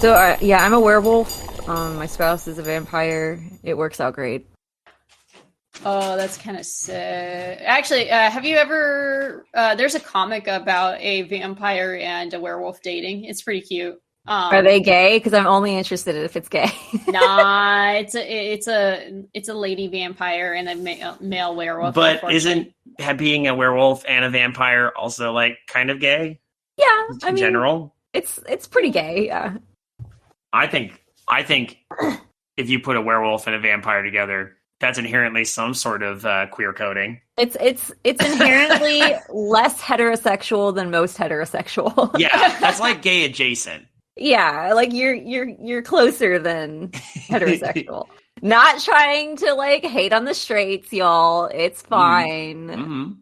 So, yeah, I'm a werewolf. My spouse is a vampire. It works out great. Oh, that's kind of sick. Actually, have you ever... there's a comic about a vampire and a werewolf dating. It's pretty cute. Are they gay? Because I'm only interested if it's gay. Nah, it's a lady vampire and a male werewolf. But isn't being a werewolf and a vampire also like kind of gay? Yeah, in general, it's pretty gay. Yeah, I think if you put a werewolf and a vampire together, that's inherently some sort of queer coding. It's inherently less heterosexual than most heterosexual. Yeah, that's like gay adjacent. Yeah, like you're closer than heterosexual. Not trying to like hate on the straights, y'all. It's fine. Mm-hmm.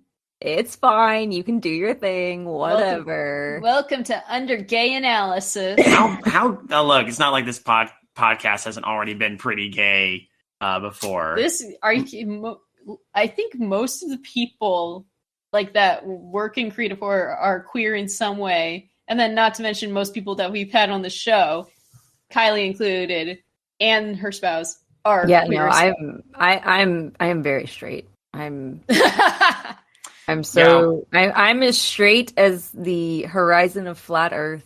It's fine. You can do your thing. Whatever. Welcome to Under Gay Analysis. How look, it's not like this podcast hasn't already been pretty gay before. I think most of the people like that work in creative horror are queer in some way. And then not to mention most people that we've had on the show, Kylie included, and her spouse are queer. No, I am very straight. I'm I'm as straight as the horizon of flat Earth.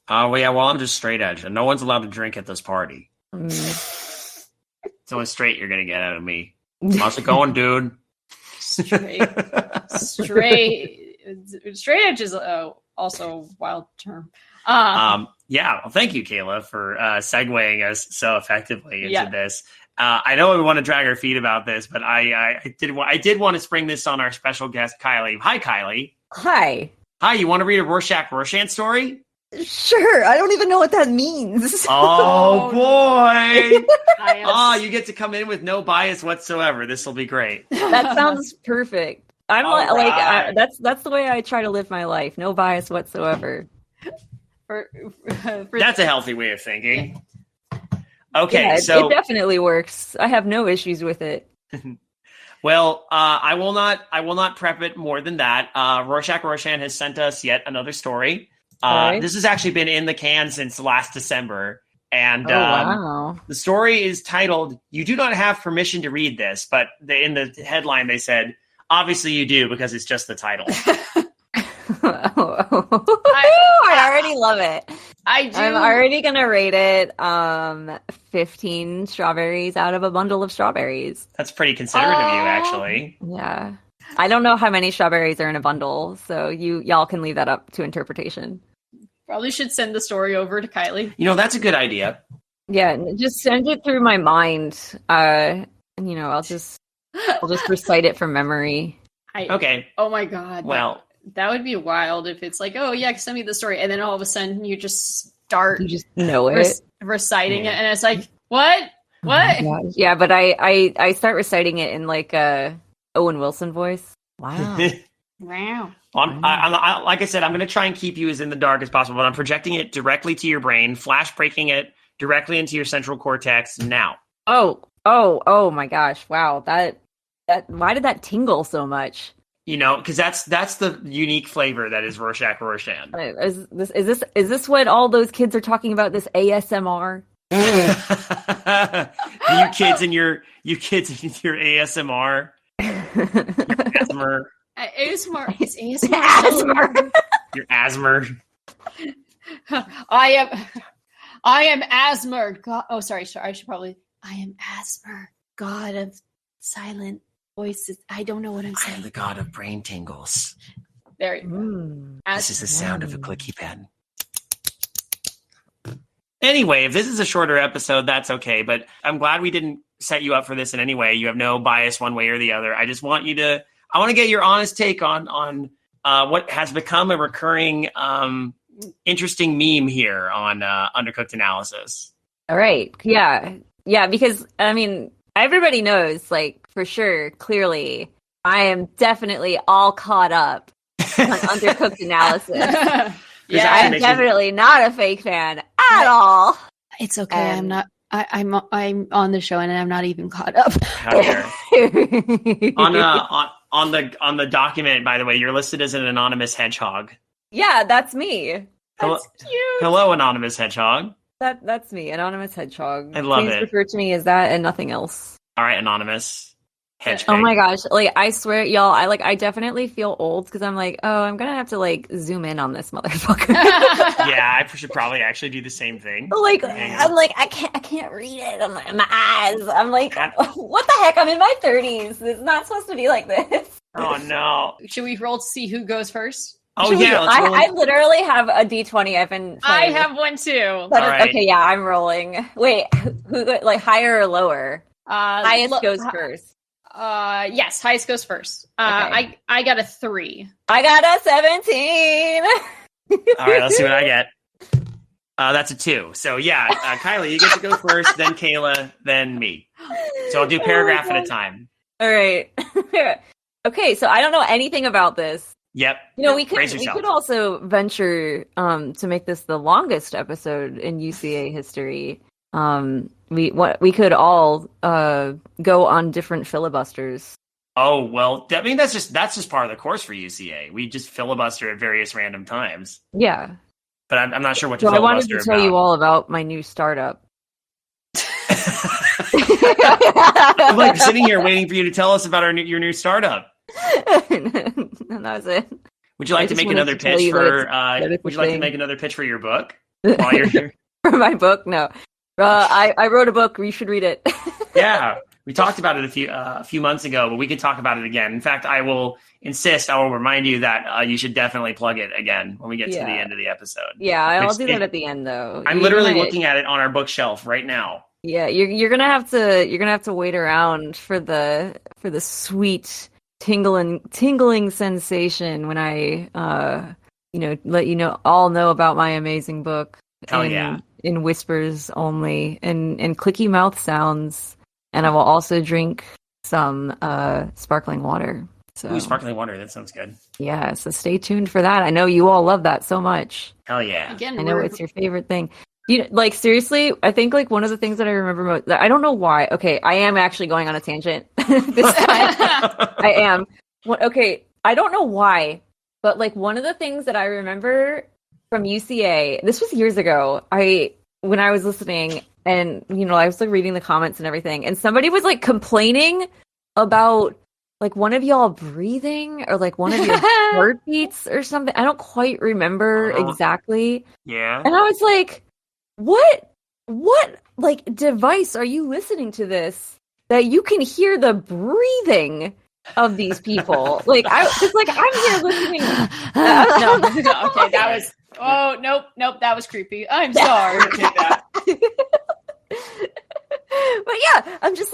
Well, I'm just straight edge, and no one's allowed to drink at this party. It's only straight you're gonna get out of me. How's it going, dude? Straight edge is also a wild term. Yeah. Well, thank you, Kaela, for segueing us so effectively into this. I know we want to drag our feet about this, but I did want to spring this on our special guest, Kylie. Hi, Kylie. Hi. Hi. You want to read a Rorshack Rorshan story? Sure. I don't even know what that means. Oh boy! You get to come in with no bias whatsoever. This will be great. That sounds perfect. I'm that's the way I try to live my life. No bias whatsoever. That's a healthy way of thinking. Okay, yeah, so it definitely works. I have no issues with it. Well, I will not prep it more than that. Rorshack Rorshan has sent us yet another story. Right. This has actually been in the can since last December. And wow. The story is titled, "You do not have permission to read this," but in the headline they said, "Obviously you do, because it's just the title." I already love it. I do. I'm already going to rate it 15 strawberries out of a bundle of strawberries. That's pretty considerate of you, actually. Yeah. I don't know how many strawberries are in a bundle, so y'all can leave that up to interpretation. Probably should send the story over to Kylie. That's a good idea. Yeah, just send it through my mind. I'll just recite it from memory. Okay. Oh my God. Well, that would be wild if it's like, oh yeah, send me the story, and then all of a sudden you just start. You just know it, reciting it, and it's like, what? Oh yeah, but I start reciting it in like a Owen Wilson voice. Wow. Wow. Like I said, I'm going to try and keep you as in the dark as possible, but I'm projecting it directly to your brain, flash breaking it directly into your central cortex now. Oh my gosh. Wow. That why did that tingle so much? Because that's the unique flavor that is Rorshack Rorshan. Is this what all those kids are talking about? This ASMR? you kids and your ASMR. ASMR. ASMR is ASMR. Your asthma. I am Asmer. God. Oh, sorry. I should probably. I am Asmer, God of silent voices. I don't know what I'm saying. I am the god of brain tingles. There you go. This is the sound of a clicky pen. Anyway, if this is a shorter episode, that's okay. But I'm glad we didn't set you up for this in any way. You have no bias one way or the other. I just want you to. I want to get your honest take on what has become a recurring, interesting meme here on Undercooked Analysis. All right. Yeah. Because everybody knows, like, for sure, clearly, I am definitely all caught up on Undercooked Analysis. Yeah, I'm definitely not a fake fan at all. It's okay. I'm not. I'm on the show and I'm not even caught up. How dare. on the document, by the way, you're listed as an anonymous hedgehog. Yeah, that's me. Hello, That's cute. hello, anonymous hedgehog. That's me, Anonymous Hedgehog. I love Please it. refer to me as that and nothing else. All right, anonymous hedge Oh pig. my gosh. Like, I swear, y'all, I definitely feel old because I'm like, oh, I'm gonna have to like zoom in on this motherfucker. Yeah, I should probably actually do the same thing. Like, Hang on. I'm like, I can't read it on my eyes. I'm like, what the heck? I'm in my 30s. It's not supposed to be like this. Oh no. Should we roll to see who goes first? Oh Should we- yeah, let's roll I literally have a D20. I've been I playing have one too. But All right. Okay, yeah, I'm rolling. Wait, who like higher or lower? Highest Lo- goes first. Yes, highest goes first. Okay. I got a 3. I got a 17. All right, let's see what I get. That's a 2. So yeah, Kylie, you get to go first, then Kaela, then me. So I'll do paragraph at a time. All right. Okay, so I don't know anything about this. Yep. You know, we Brace could yourself. also venture to make this the longest episode in UCA history. We could all go on different filibusters. Oh well, I mean that's just part of the course for UCA. We just filibuster at various random times. Yeah. But I'm not sure what to So I wanted filibuster to tell you about. all about my new startup. I'm like sitting here waiting for you to tell us about your new startup. And that was it. Would you like I to just make wanted another to tell pitch you that for? it's Would a you like to thing. make another pitch for your book while you're here? For my book? No. I wrote a book. You should read it. Yeah, we talked about it a few months ago, but we could talk about it again. In fact, I will remind you that you should definitely plug it again when we get to the end of the episode. Yeah, I'll Which do that at the end, though. I'm literally looking at it on our bookshelf right now. Yeah, you're gonna have to wait around for the sweet tingling sensation when I let you all know about my amazing book. Hell yeah. In whispers only and clicky mouth sounds, and I will also drink some sparkling water. So Ooh, sparkling water, that sounds good. yeah, so stay tuned for that. I know you all love that so much. Hell yeah. Again, I know it's your favorite thing. Like seriously, I think like one of the things that I remember most. I don't know why. Okay, I am actually going on a tangent this time. I am. Okay, I don't know why, but like one of the things that I remember from UCA. This was years ago. When I was listening, and I was like reading the comments and everything, and somebody was like complaining about like one of y'all breathing or like one of your heartbeats or something. I don't quite remember exactly. Yeah. And I was like, what like device are you listening to this that you can hear the breathing of these people? Like because like I'm here listening. No, okay, that was. Oh nope, that was creepy. I'm sorry. But yeah, I'm just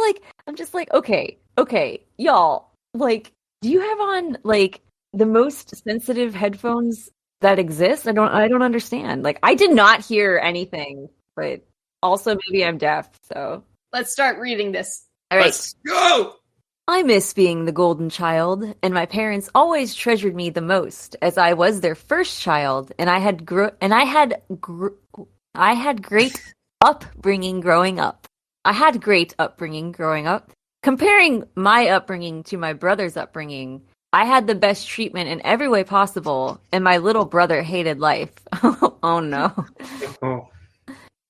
like, okay, y'all, like, do you have on like the most sensitive headphones that exist? I don't understand. Like, I did not hear anything, but also maybe I'm deaf. So Let's start reading this. all right. Let's go. I miss being the golden child, and my parents always treasured me the most, as I was their first child, and I had great upbringing growing up. I had great upbringing growing up. Comparing my upbringing to my brother's upbringing, I had the best treatment in every way possible, and my little brother hated life. Oh no. Oh.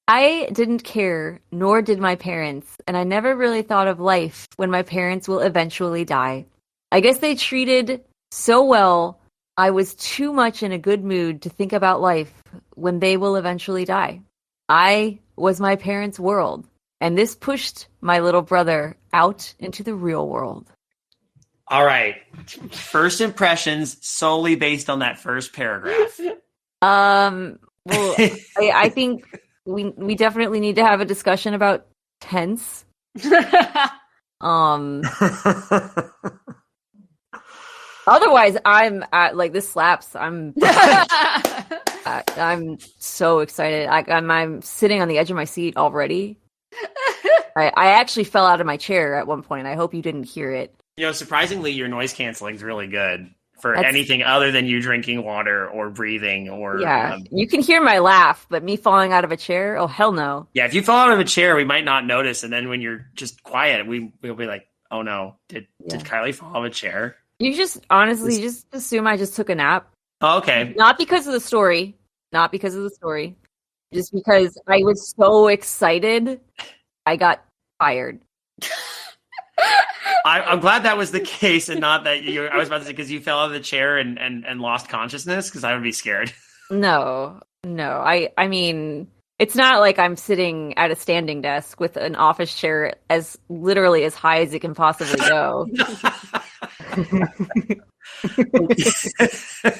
I didn't care, nor did my parents, and I never really thought of life when my parents will eventually die. I guess they treated so well, I was too much in a good mood to think about life when they will eventually die. I was my parents' world, and this pushed my little brother out into the real world. All right. First impressions solely based on that first paragraph. Well, I think we definitely need to have a discussion about tense. Otherwise, I'm at like this slaps. I'm so excited. I'm sitting on the edge of my seat already. I actually fell out of my chair at one point. I hope you didn't hear it. Surprisingly, your noise canceling is really good for anything other than you drinking water or breathing or you can hear my laugh, but me falling out of a chair, oh hell no. Yeah, if you fall out of a chair, we might not notice, and then when you're just quiet, we'll be like, "Oh no, did Kylie fall out of a chair?" You just honestly just assume I just took a nap. Oh, okay. Not because of the story. not because of the story, just because I was so excited, I got fired. I'm glad that was the case and not that I was about to say because you fell out of the chair and lost consciousness because I would be scared. No. I mean, it's not like I'm sitting at a standing desk with an office chair as literally as high as it can possibly go.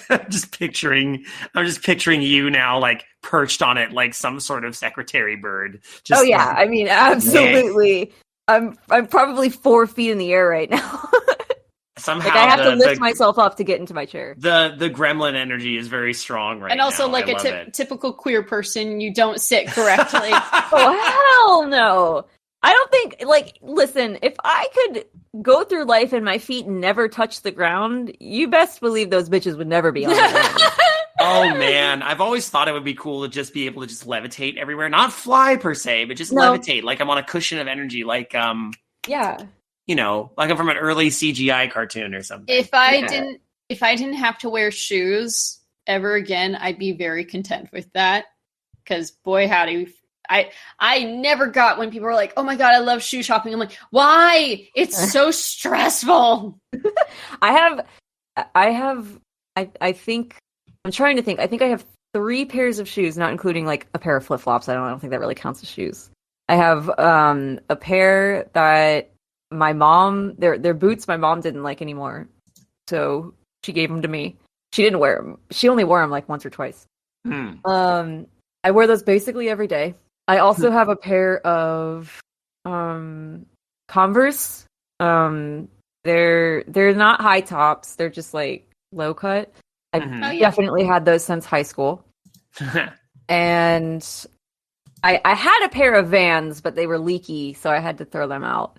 I'm just picturing you now, like perched on it, like some sort of secretary bird. Just, oh yeah, I mean, absolutely. I'm probably 4 feet in the air right now. Somehow, like I have to lift myself up to get into my chair. The gremlin energy is very strong right now. And also, like a typical queer person, you don't sit correctly. Oh hell no! I don't think, like, listen, if I could go through life and my feet never touch the ground, you best believe those bitches would never be on the ground. Oh man, I've always thought it would be cool to just be able to just levitate everywhere. Not fly per se, but just levitate. Like I'm on a cushion of energy, like yeah. You know, like I'm from an early CGI cartoon or something. If I didn't have to wear shoes ever again, I'd be very content with that. Because boy howdy, I never got when people were like, "Oh my god, I love shoe shopping." I'm like, "Why? It's so stressful." I think I'm trying to think. I think I have 3 pairs of shoes, not including like a pair of flip flops. I don't think that really counts as shoes. I have a pair that my mom, they're boots my mom didn't like anymore, so she gave them to me. She didn't wear them. She only wore them like once or twice. I wear those basically every day. I also have a pair of Converse. They're not high tops. They're just like low cut. I definitely had those since high school. And I had a pair of Vans, but they were leaky, so I had to throw them out.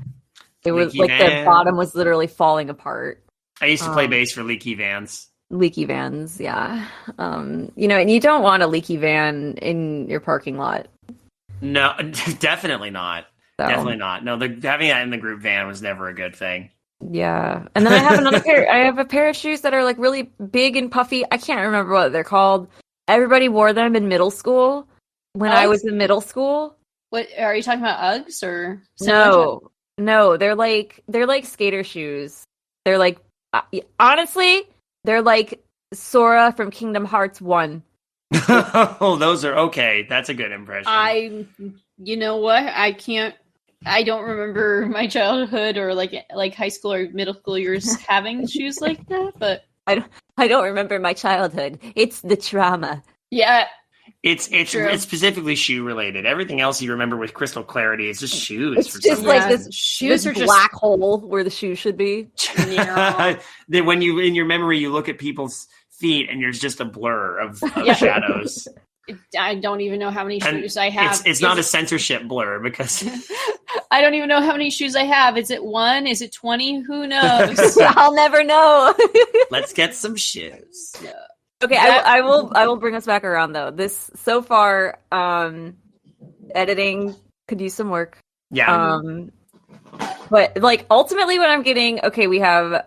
It was like the bottom was literally falling apart. I used to play bass for leaky Vans. Leaky Vans, yeah. You know, and you don't want a leaky van in your parking lot. No, definitely not. So. Definitely not. No, having that in the group van was never a good thing. Yeah. And then I have another pair. I have a pair of shoes that are like really big and puffy. I can't remember what they're called. Everybody wore them in middle school when I was in middle school. What are you talking about? Uggs or no, they're like skater shoes. They're like honestly, they're like Sora from Kingdom Hearts 1. Oh, those are okay. That's a good impression. You know what? I don't remember my childhood or like high school or middle school years having shoes like that, but I don't remember my childhood. It's the trauma. Yeah. It's specifically shoe related. Everything else you remember with crystal clarity is just shoes. It's just like this black hole where the shoe should be. Then when you in your memory you look at people's feet and there's just a blur of shadows. I don't even know how many shoes I have. It's not a censorship blur because I don't even know how many shoes I have. Is it 1? Is it 20? Who knows? I'll never know. Let's get some shoes. Yeah. Okay, I will bring us back around though. This so far, editing could use some work. Yeah. But like ultimately, what I'm getting, okay, we have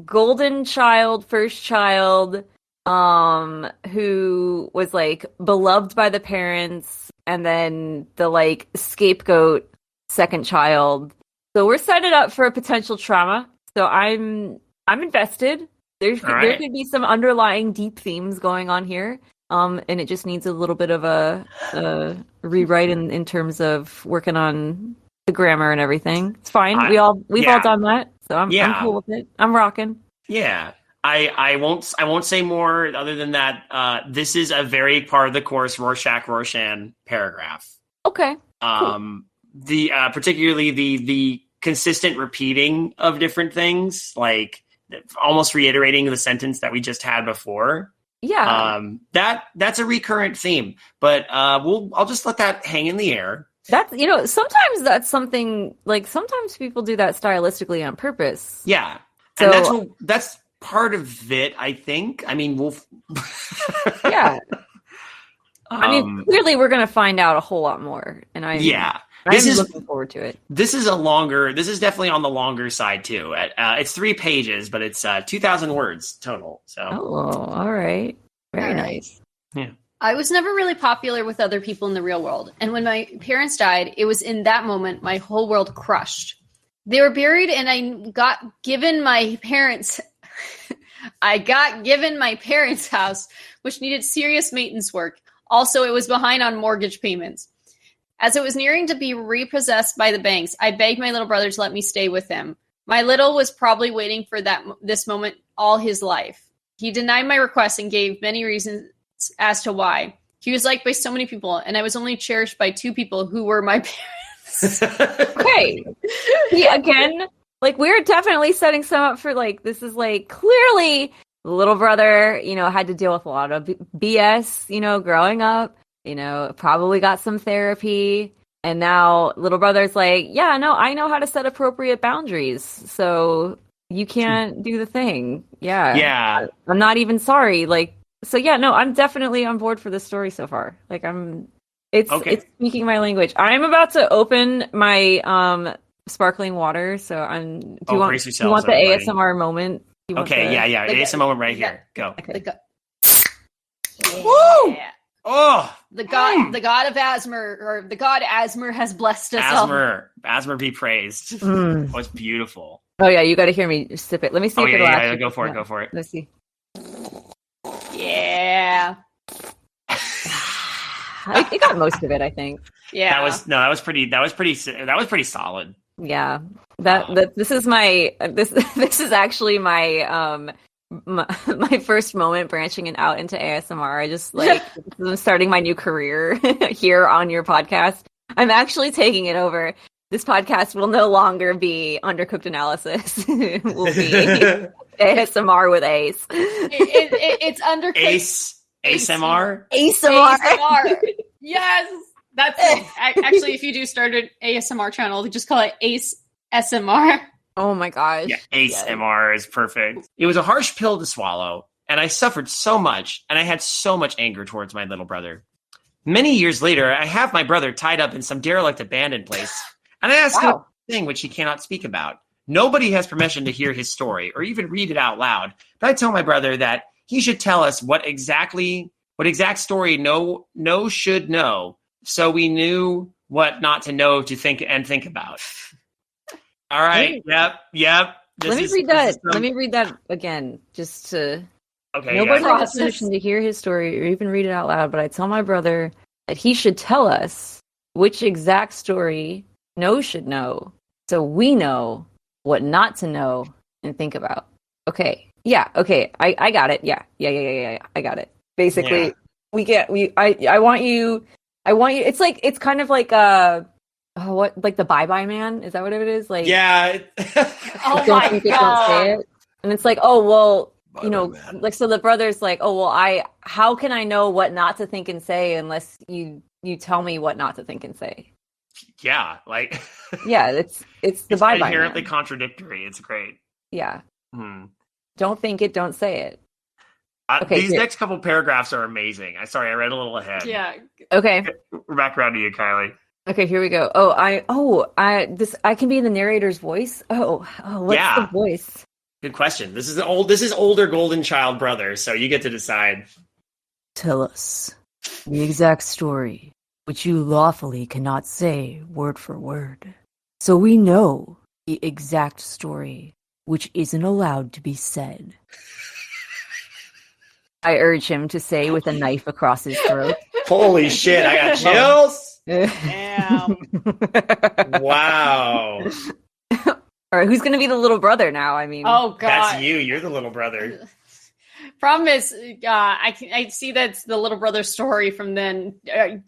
golden child, first child, who was like beloved by the parents, and then the like scapegoat second child. So we're setting up for a potential trauma. So I'm invested. There could be some underlying deep themes going on here, and it just needs a little bit of a rewrite in terms of working on the grammar and everything. It's fine. We've all done that, so I'm cool with it. I'm rocking. Yeah, I won't say more other than that. This is a very part of the course Rorshack Rorshan paragraph. Okay. Cool. The particularly the consistent repeating of different things, like almost reiterating the sentence that we just had before. Yeah. That's a recurrent theme, but I'll just let that hang in the air. That's, sometimes that's something like sometimes people do that stylistically on purpose. Yeah. So, and that's part of it, I think. I mean, yeah. I mean, clearly we're going to find out a whole lot more. And I'm looking forward to it. This is definitely on the longer side too. It's 3 pages, but it's 2,000 words total. So. Oh, all right. Very nice. Yeah. I was never really popular with other people in the real world. And when my parents died, it was in that moment my whole world crushed. They were buried and I got given my parents' house, which needed serious maintenance work. Also, it was behind on mortgage payments. As it was nearing to be repossessed by the banks, I begged my little brother to let me stay with him. My little was probably waiting for this moment all his life. He denied my request and gave many reasons as to why. He was liked by so many people, and I was only cherished by 2 people who were my parents. Okay. Yeah, again, like we're definitely setting some up for like this is like clearly the little brother, had to deal with a lot of BS, growing up, probably got some therapy. And now little brother's like, yeah, no, I know how to set appropriate boundaries. So you can't do the thing. Yeah. Yeah. I'm not even sorry. Like, so yeah, no, I'm definitely on board for this story so far. Like it's speaking my language. I'm about to open my sparkling water. So do you want the ASMR moment? Yeah. ASMR moment right here. Go. Woo! Oh, the god of Asmer, or the god Asmer, has blessed us all. Asmer be praised. Mm. Oh, it's beautiful. Oh yeah, you got to hear me sip it. Let me see. Go for it. Go for it. Let's see. Yeah. It got most of it, I think. Yeah. That was pretty solid. Yeah. This is this is actually my first moment branching out into ASMR. I just I'm starting my new career here on your podcast. I'm actually taking it over. This podcast will no longer be Undercooked Analysis. It will be ASMR with Ace. It's Undercooked. ASMR? ASMR. Yes. That's it. Actually, if you do start an ASMR channel, just call it Ace SMR. Oh my gosh. Yeah, ASMR is perfect. It was a harsh pill to swallow, and I suffered so much, and I had so much anger towards my little brother. Many years later, I have my brother tied up in some derelict abandoned place, and I ask him a thing which he cannot speak about. Nobody has permission to hear his story or even read it out loud, but I tell my brother that he should tell us what exact story no should know, so we knew what not to know to think about. All right. Yep. Let me read that again, just to. Okay. Nobody has permission to hear his story or even read it out loud, but I tell my brother that he should tell us which exact story no should know, so we know what not to know and think about. Okay. Yeah. Okay. I got it. Yeah. I got it. Basically, I want you. It's kind of like like the Bye Man? Is that what it is? Like, yeah. Oh my God. Don't say it. And it's like, oh well, man. Like, so the brother's like, oh well, how can I know what not to think and say unless you tell me what not to think and say? Yeah, like yeah, it's the Bye Man. Inherently contradictory. It's great. Yeah. Don't think it, don't say it. These next couple paragraphs are amazing. I read a little ahead. Yeah. Okay. We're back around to you, Kylie. Okay, here we go. I can be in the narrator's voice. What's the voice? Good question. This is older golden child brother, so you get to decide. Tell us the exact story, which you lawfully cannot say word for word, so we know the exact story, which isn't allowed to be said. I urge him to say with a knife across his throat. Holy shit, I got chills. Damn. Wow. All right, who's going to be the little brother now? I mean, oh God, that's you. You're the little brother. Problem is, I see that's the little brother story from then.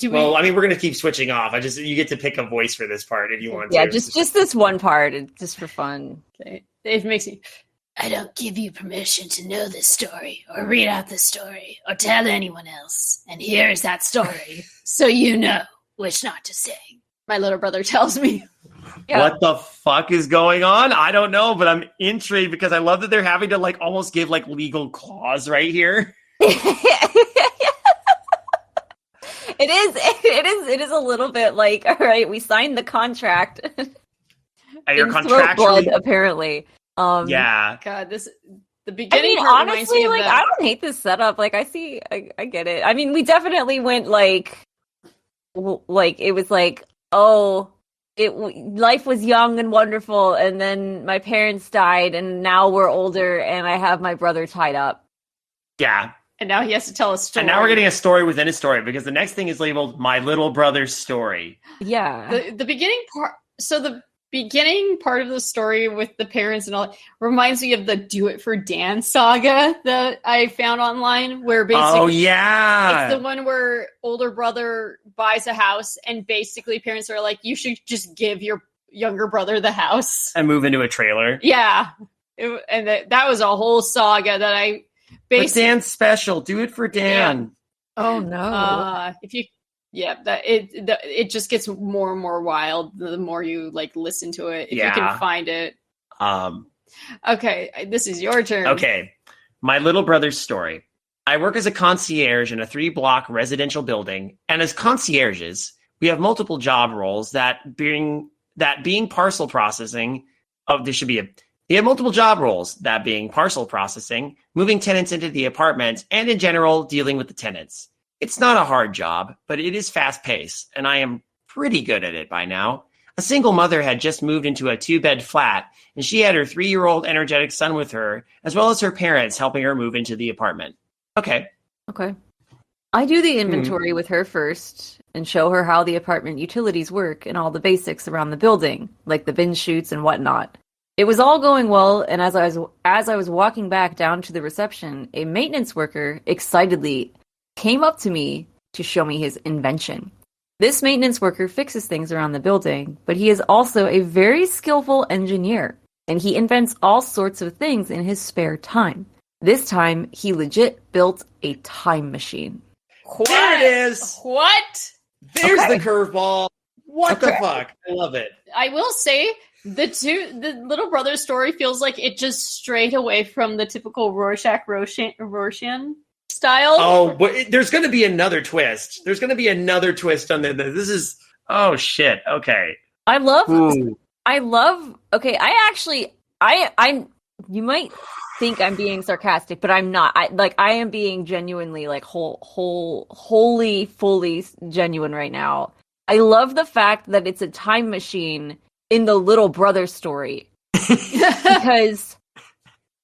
Well, I mean, we're going to keep switching off. You get to pick a voice for this part if you want to. Yeah, just this one part, just for fun. Okay. It makes me. I don't give you permission to know this story or read out the story or tell anyone else. And here's that story, so you know which not to say. My little brother tells me. Yeah. What the fuck is going on? I don't know, but I'm intrigued because I love that they're having to almost give legal clause right here. It is a little bit like, all right, we signed the contract. You're contractually blood, apparently. Yeah. God, this The beginning I mean, part reminds honestly, me of like that. I don't hate this setup. Like I get it. I mean, we definitely went like it was like, oh, life was young and wonderful, and then my parents died, and now we're older, and I have my brother tied up. Yeah. And now he has to tell a story. And now we're getting a story within a story because the next thing is labeled My Little Brother's Story. Yeah. The beginning part. So the beginning part of the story with the parents and all reminds me of the Do It for Dan saga that I found online, where basically, oh yeah, it's the one where older brother buys a house and basically parents are like, you should just give your younger brother the house and move into a trailer. Yeah. And that was a whole saga that I basically. But Dan's special. Do it for Dan. Yeah. Oh no. If you. Yeah, it just gets more and more wild the more you like listen to it. If you can find it. Okay, this is your turn. Okay, My Little Brother's Story. I work as a concierge in a 3-block residential building, and as concierges, we have multiple job roles being parcel processing. Oh, there should be we have multiple job roles, that being parcel processing, moving tenants into the apartment, and in general, dealing with the tenants. It's not a hard job, but it is fast-paced, and I am pretty good at it by now. A single mother had just moved into a 2-bed flat, and she had her 3-year-old energetic son with her, as well as her parents helping her move into the apartment. Okay. I do the inventory with her first and show her how the apartment utilities work and all the basics around the building, like the bin chutes and whatnot. It was all going well, and as I was walking back down to the reception, a maintenance worker excitedly came up to me to show me his invention. This maintenance worker fixes things around the building, but he is also a very skillful engineer, and he invents all sorts of things in his spare time. This time, he legit built a time machine. There it is! What? There's the curveball! What the fuck? I love it. I will say, the little brother story feels like it just strayed away from the typical Rorshack Rorshan style. Oh, but there's going to be another twist. There's going to be another twist on this is oh shit. Okay. I love okay, I you might think I'm being sarcastic, but I'm not. I am being genuinely like wholly fully genuine right now. I love the fact that it's a time machine in the little brother story. Because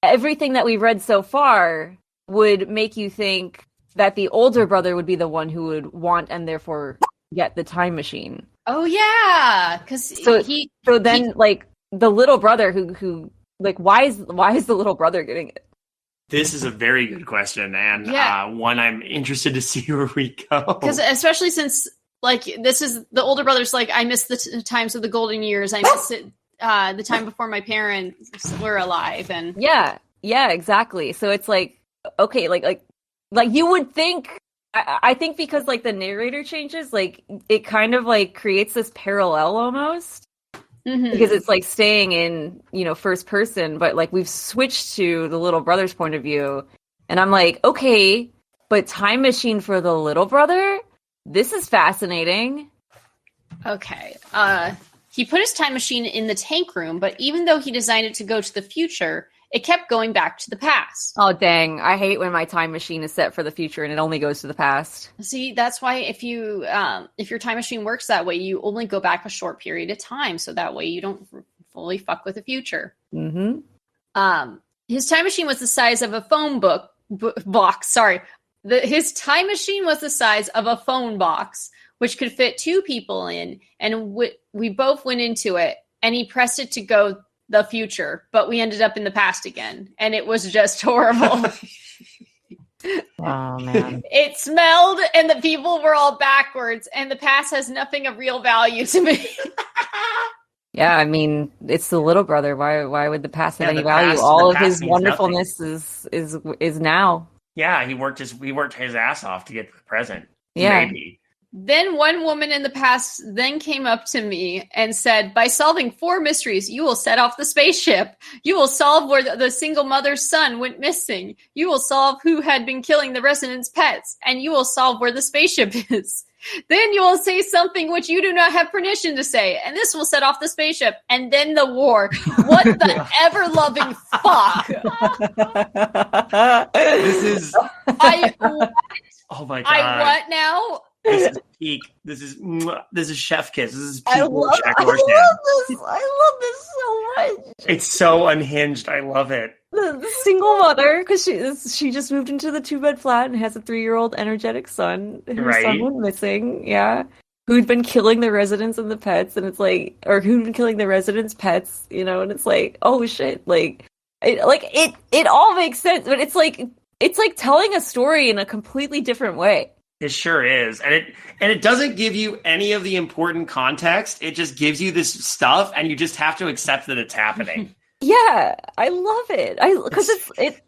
everything that we've read so far would make you think that the older brother would be the one who would want and therefore get the time machine. Oh yeah, because like the little brother who like why is the little brother getting it? This is a very good question, and one I'm interested to see where we go. Because especially since like this is the older brother's like, I miss the times of the golden years. I miss it the time before my parents were alive, and yeah, exactly. So it's like okay, like you would think. I think because like the narrator changes, like it kind of like creates this parallel almost. Mm-hmm. Because it's like staying in, first person, but like we've switched to the little brother's point of view. And I'm like, okay, but time machine for the little brother? This is fascinating. Okay. He put his time machine in the tank room, but even though he designed it to go to the future, it kept going back to the past. Oh, dang. I hate when my time machine is set for the future and it only goes to the past. See, that's why if your time machine works that way, you only go back a short period of time. So that way you don't fully fuck with the future. Mm-hmm. His time machine was the size of a phone box. Sorry. His time machine was the size of a phone box, which could fit 2 people in. And we both went into it and he pressed it to go the future, but we ended up in the past again, and it was just horrible. Oh man. It smelled and the people were all backwards, and the past has nothing of real value to me. Yeah, I mean, it's the little brother. Why would the past have any value? All of his wonderfulness is now. Yeah, he worked his ass off to get to the present. Yeah. Maybe. Then one woman in the past then came up to me and said, by solving 4 mysteries, you will set off the spaceship. You will solve where the single mother's son went missing. You will solve who had been killing the residents' pets. And you will solve where the spaceship is. Then you will say something which you do not have permission to say, and this will set off the spaceship, and then the war. What the ever-loving fuck? This is... What? Oh my God. I what now? This is peak. This is chef kiss. This is peak I love Rorshack Rorshan. this. I love this so much. It's so unhinged. I love it. The single mother, because she just moved into the 2-bed flat and has a 3-year-old energetic son. Her son went missing, yeah. Who'd been killing the residents and the pets, and it's like, or who'd been killing the residents' pets, you know, and it's like, oh shit, it all makes sense, but it's like telling a story in a completely different way. It sure is. And it doesn't give you any of the important context. It just gives you this stuff and you just have to accept that it's happening. Yeah, I love it. Because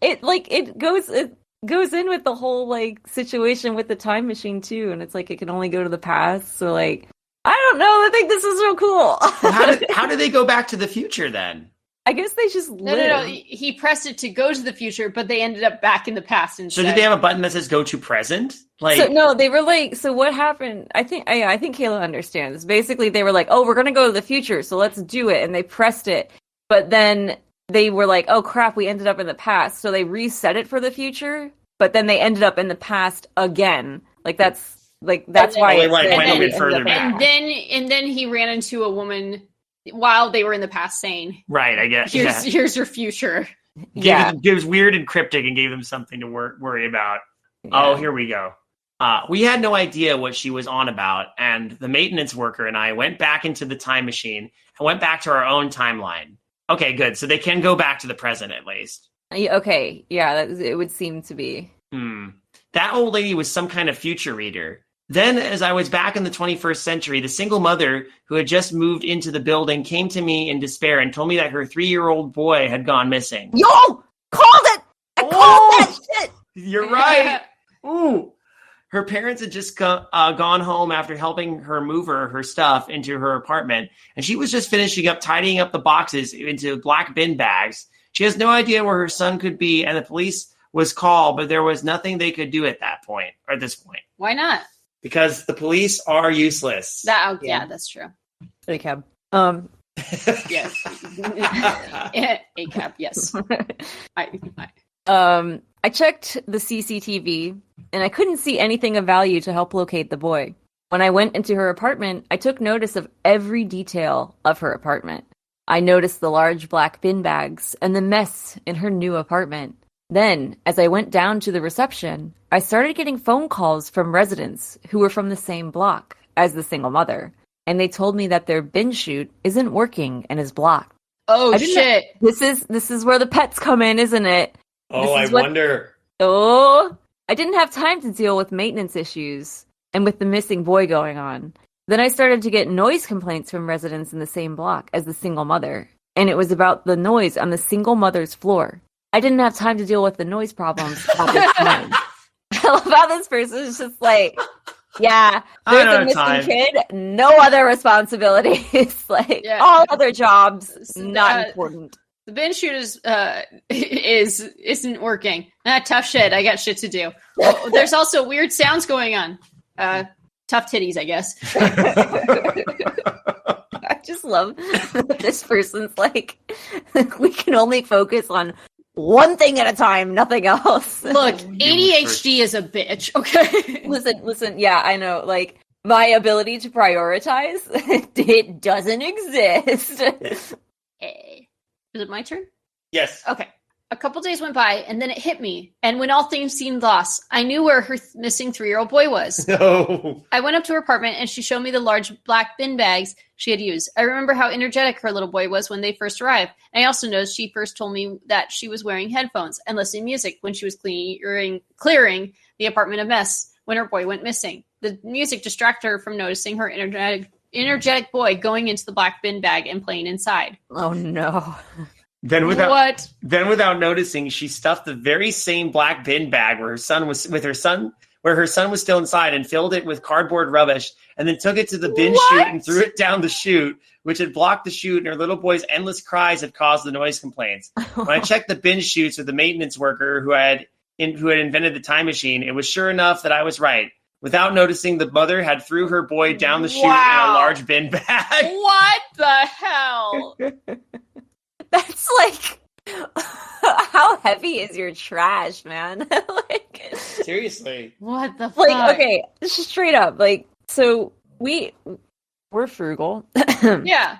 it goes in with the whole like situation with the time machine too, and it's like it can only go to the past. So like, I don't know. I think this is real cool. Well, how do they go back to the future then? I guess they just No. He pressed it to go to the future, but they ended up back in the past instead. So did they have a button that says "Go to present"? Like, so, no, they were like. So what happened? I think Kaela understands. Basically, they were like, "Oh, we're gonna go to the future, so let's do it," and they pressed it. But then they were like, "Oh crap, we ended up in the past," so they reset it for the future. But then they ended up in the past again. That's why they went a bit further back. And then he ran into a woman while they were in the past saying, right, I guess. Here's your future. It was weird and cryptic and gave them something to worry about. Yeah. Oh, here we go. We had no idea what she was on about, and the maintenance worker and I went back into the time machine and went back to our own timeline. Okay, good. So they can go back to the present at least. Okay, yeah, it would seem to be. That old lady was some kind of future reader. Then, as I was back in the 21st century, the single mother who had just moved into the building came to me in despair and told me that her 3-year-old boy had gone missing. Yo! Called it! I called that shit! You're right! Ooh! Her parents had just gone home after helping her move her stuff into her apartment, and she was just finishing up tidying up the boxes into black bin bags. She has no idea where her son could be, and the police was called, but there was nothing they could do at this point. Why not? Because the police are useless. Yeah, that's true. ACAB. Yes. ACAB, yes. I checked the CCTV, and I couldn't see anything of value to help locate the boy. When I went into her apartment, I took notice of every detail of her apartment. I noticed the large black bin bags and the mess in her new apartment. Then, as I went down to the reception, I started getting phone calls from residents who were from the same block as the single mother, and they told me that their bin chute isn't working and is blocked. Oh shit! This is where the pets come in, isn't it? Oh, I wonder. Oh, I didn't have time to deal with maintenance issues and with the missing boy going on. Then I started to get noise complaints from residents in the same block as the single mother, and it was about the noise on the single mother's floor. I didn't have time to deal with the noise problems at this time. I love how this person is just like, yeah, there's a missing kid, no other responsibilities, all other jobs, not important. The bin chute isn't working. Tough shit. I got shit to do. Oh, there's also weird sounds going on. Tough titties, I guess. I just love that this person's like, we can only focus on one thing at a time, nothing else. Look, ADHD is a bitch, okay? Listen, yeah, I know, like, my ability to prioritize, it doesn't exist. Is it my turn? Yes. Okay. A couple days went by, and then it hit me. And when all things seemed lost, I knew where her missing 3-year-old boy was. No. I went up to her apartment, and she showed me the large black bin bags she had used. I remember how energetic her little boy was when they first arrived. And I also noticed she first told me that she was wearing headphones and listening to music when she was clearing the apartment of mess when her boy went missing. The music distracted her from noticing her energetic boy going into the black bin bag and playing inside. Oh, no. Then without noticing, she stuffed the very same black bin bag where her son was still inside and filled it with cardboard rubbish, and then took it to the bin chute and threw it down the chute, which had blocked the chute, and her little boy's endless cries had caused the noise complaints. When I checked the bin chutes with the maintenance worker who had invented the time machine, it was sure enough that I was right. Without noticing, the mother had threw her boy down the chute in a large bin bag. What the hell? That's like, how heavy is your trash, man? Like, seriously, what the fuck? Like, okay, straight up, like, so we're frugal. Yeah.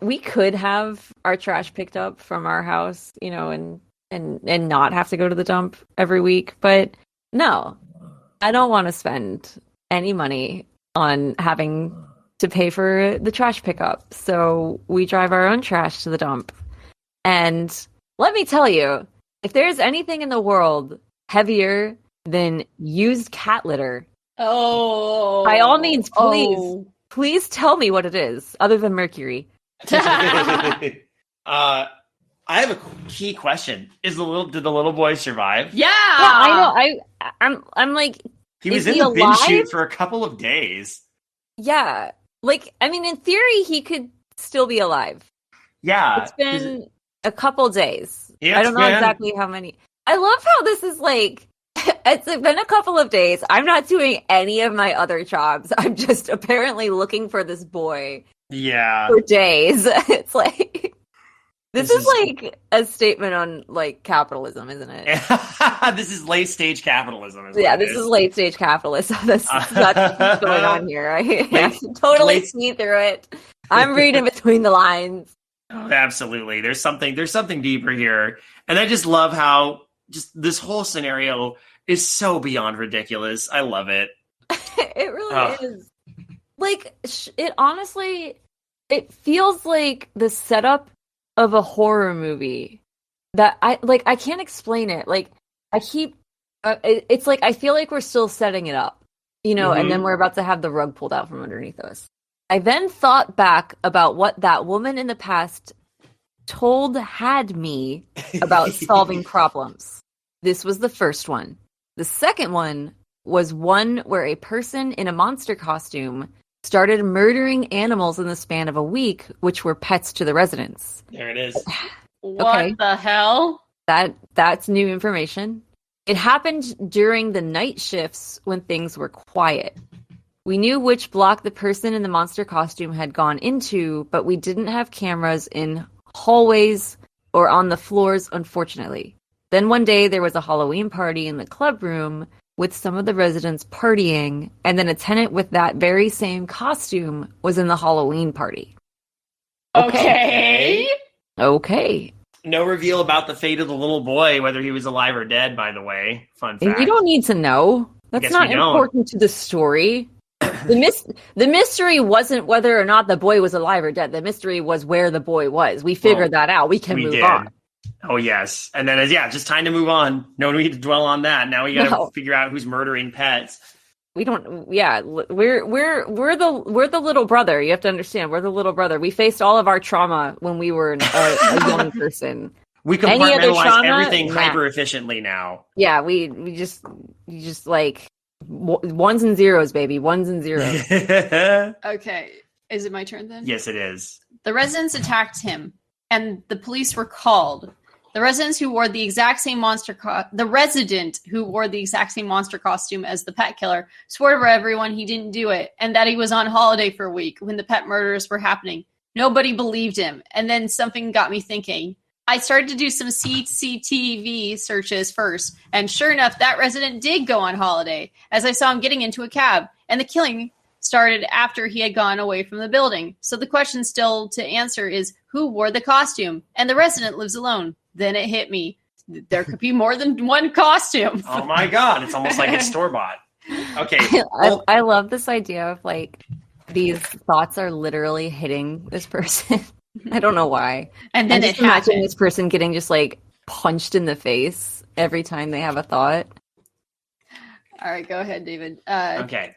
We could have our trash picked up from our house, you know, and not have to go to the dump every week, but no, I don't want to spend any money on having to pay for the trash pickup. So we drive our own trash to the dump. And let me tell you, if there's anything in the world heavier than used cat litter, by all means, please tell me what it is, other than mercury. I have a key question. Did the little boy survive? Yeah, I know. I'm like, he was in the bin chute for a couple of days. Yeah, like, I mean, in theory, he could still be alive. Yeah, it's been a couple days. Yeah, I don't know exactly how many. I love how this is like. It's been a couple of days. I'm not doing any of my other jobs. I'm just apparently looking for this boy. Yeah, for days. It's like this is like a statement on like capitalism, isn't it? This is late stage capitalism. Yeah, this is late stage capitalism. That's what's going on here. I totally see through it. I'm reading between the lines. Oh, absolutely. There's something deeper here, and I just love how just this whole scenario is so beyond ridiculous. I love it. It really is. Like, it honestly, it feels like the setup of a horror movie that I can't explain it. Like, I keep, it's like, I feel like we're still setting it up, you know, and then we're about to have the rug pulled out from underneath us. I then thought back about what that woman in the past had me about solving problems. This was the first one. The second one was one where a person in a monster costume started murdering animals in the span of a week, which were pets to the residents. There it is. What the hell? That's new information. It happened during the night shifts when things were quiet. We knew which block the person in the monster costume had gone into, but we didn't have cameras in hallways or on the floors, unfortunately. Then one day there was a Halloween party in the club room with some of the residents partying, and then a tenant with that very same costume was in the Halloween party. Okay. No reveal about the fate of the little boy, whether he was alive or dead, by the way. Fun fact. You don't need to know. That's not important to the story. The mystery wasn't whether or not the boy was alive or dead. The mystery was where the boy was. We figured that out. We can move on. Oh, yes. And then, just time to move on. No need to dwell on that. Now we got to figure out who's murdering pets. We don't. Yeah, we're the little brother. You have to understand, we're the little brother. We faced all of our trauma when we were a young person. We compartmentalize everything hyper efficiently now. Yeah, we just like ones and zeros, baby. Ones and zeros. Okay, is it my turn then? Yes, it is. The residents attacked him, and the police were called. The resident who wore the exact same monster costume as the pet killer swore to everyone he didn't do it and that he was on holiday for a week when the pet murders were happening. Nobody believed him. And then something got me thinking. I started to do some CCTV searches first, and sure enough, that resident did go on holiday, as I saw him getting into a cab, and the killing started after he had gone away from the building. So the question still to answer is, who wore the costume? And the resident lives alone. Then it hit me. There could be more than one costume. Oh my God. It's almost like it's store-bought. Okay. I love this idea of like these thoughts are literally hitting this person. I don't know why. And then just imagine this person getting just like punched in the face every time they have a thought. All right, go ahead, David. Okay.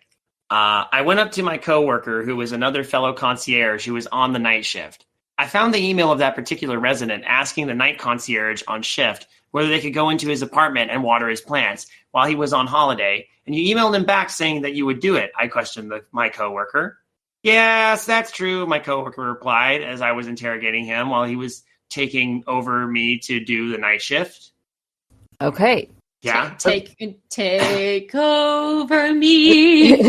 I went up to my coworker, who was another fellow concierge who was on the night shift. I found the email of that particular resident asking the night concierge on shift whether they could go into his apartment and water his plants while he was on holiday, and you emailed him back saying that you would do it. I questioned my coworker. Yes, that's true, my coworker replied as I was interrogating him while he was taking over me to do the night shift. Okay, Yeah. Take over me.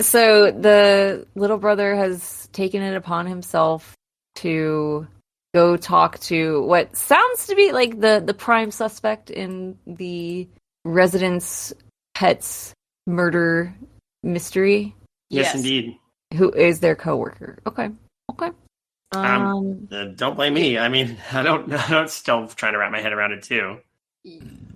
So the little brother has taken it upon himself to go talk to what sounds to be like the prime suspect in the residence pet's murder mystery. Yes, indeed. Who is their coworker? Okay. Don't blame me. I mean, I'm still trying to wrap my head around it too.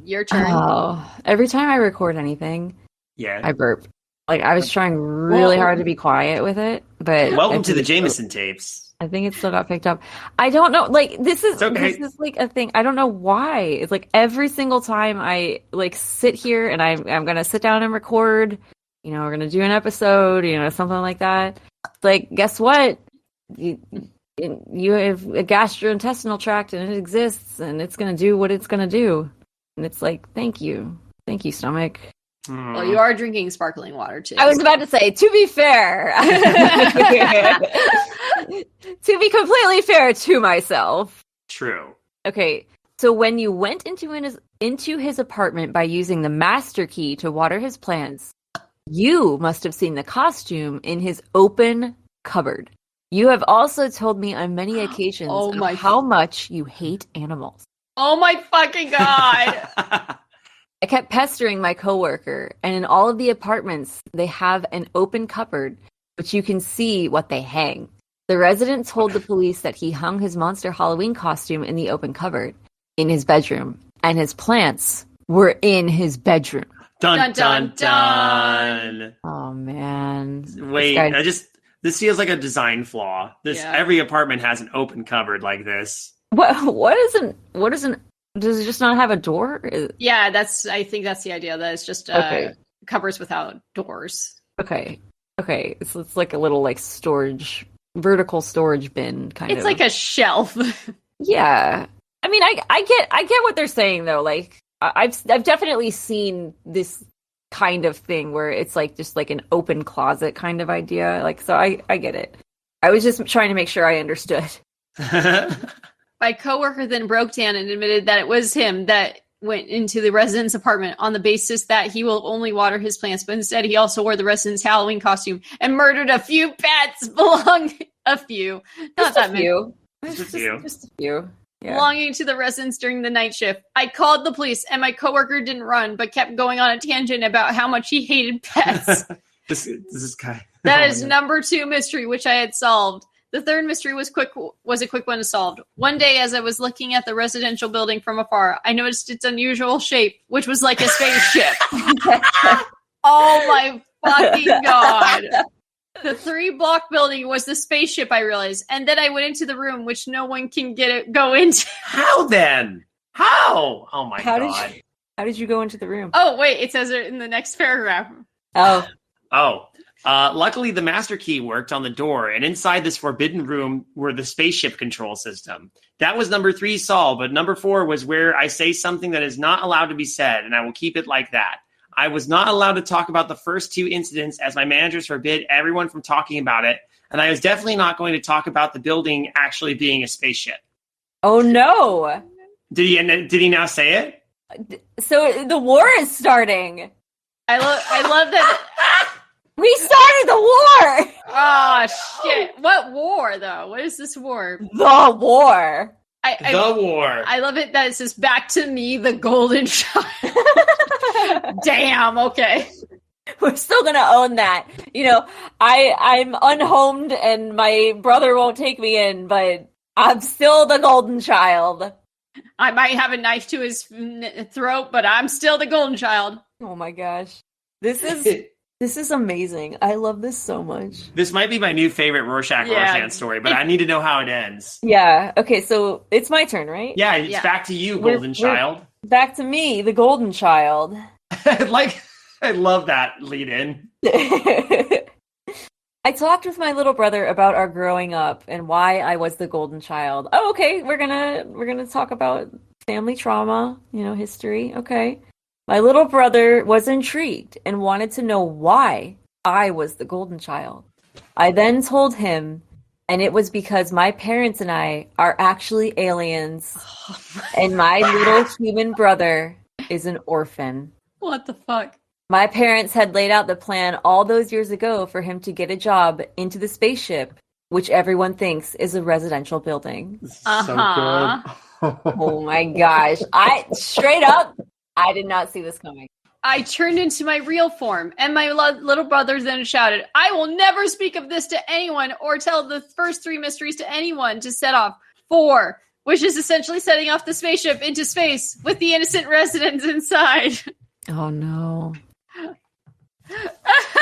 Your turn. Oh, every time I record anything, yeah, I burp. Like I was trying really hard to be quiet with it, but welcome to the Jameson tapes. I think it still got picked up. I don't know. Like this is like a thing. I don't know why. It's like every single time I like sit here and I'm gonna sit down and record. You know, we're gonna do an episode. You know, something like that. Like, guess what? You have a gastrointestinal tract and it exists and it's gonna do what it's gonna do. And it's like, thank you, stomach. Well, you are drinking sparkling water too. I was about to say, to be fair, to be completely fair to myself. True. Okay, so when you went into his apartment by using the master key to water his plants, you must have seen the costume in his open cupboard. You have also told me on many occasions how much you hate animals. Oh my fucking god! I kept pestering my coworker, and in all of the apartments, they have an open cupboard, which you can see what they hang. The resident told the police that he hung his monster Halloween costume in the open cupboard in his bedroom, and his plants were in his bedroom. Dun dun dun! Oh man! Wait, this feels like a design flaw. Every apartment has an open cupboard like this. What isn't? Does it just not have a door? Yeah, I think that's the idea. That it's just cupboards without doors. Okay. It's like a little like vertical storage bin kind of. It's like a shelf. Yeah. I mean, I get what they're saying though. Like I've definitely seen this kind of thing where it's like just like an open closet kind of idea. Like, so I get it. I was just trying to make sure I understood. My coworker then broke down and admitted that it was him that went into the resident's apartment on the basis that he will only water his plants, but instead he also wore the resident's Halloween costume and murdered a few pets belonging a few. Not that many. Just a few. Yeah. Belonging to the residents during the night shift. I called the police and my coworker didn't run, but kept going on a tangent about how much he hated pets. this guy. That is number 2 mystery, which I had solved. The third mystery was a quick one to solve. One day, as I was looking at the residential building from afar, I noticed its unusual shape, which was like a spaceship. Oh my fucking god. The 3-block building was the spaceship, I realized. And then I went into the room, which no one can go into. How then? How? Oh my god. How did you go into the room? Oh, wait, it says it in the next paragraph. Oh. Luckily, the master key worked on the door, and inside this forbidden room were the spaceship control system. That was number 3 solved, but number 4 was where I say something that is not allowed to be said, and I will keep it like that. I was not allowed to talk about the first 2 incidents as my managers forbid everyone from talking about it, and I was definitely not going to talk about the building actually being a spaceship. Oh no! Did he now say it? So the war is starting. I love that. We started the war! Oh, shit. What war, though? What is this war? The war. The war. I love it that it says, back to me, the golden child. Damn, okay. We're still going to own that. You know, I'm unhomed and my brother won't take me in, but I'm still the golden child. I might have a knife to his throat, but I'm still the golden child. Oh my gosh. This is amazing. I love this so much. This might be my new favorite Rorshack Rorshan story, but I need to know how it ends. Yeah. Okay, so it's my turn, right? Yeah, it's back to you, golden child. Back to me, the golden child. I love that lead in. I talked with my little brother about our growing up and why I was the golden child. Oh, okay. We're gonna talk about family trauma, history. Okay. My little brother was intrigued and wanted to know why I was the golden child. I then told him, and it was because my parents and I are actually aliens, and my little human brother is an orphan. What the fuck? My parents had laid out the plan all those years ago for him to get a job into the spaceship, which everyone thinks is a residential building. So good. Oh my gosh. Straight up, I did not see this coming. I turned into my real form, and my little brother then shouted, I will never speak of this to anyone or tell the first 3 mysteries to anyone to set off 4, which is essentially setting off the spaceship into space with the innocent residents inside. Oh no.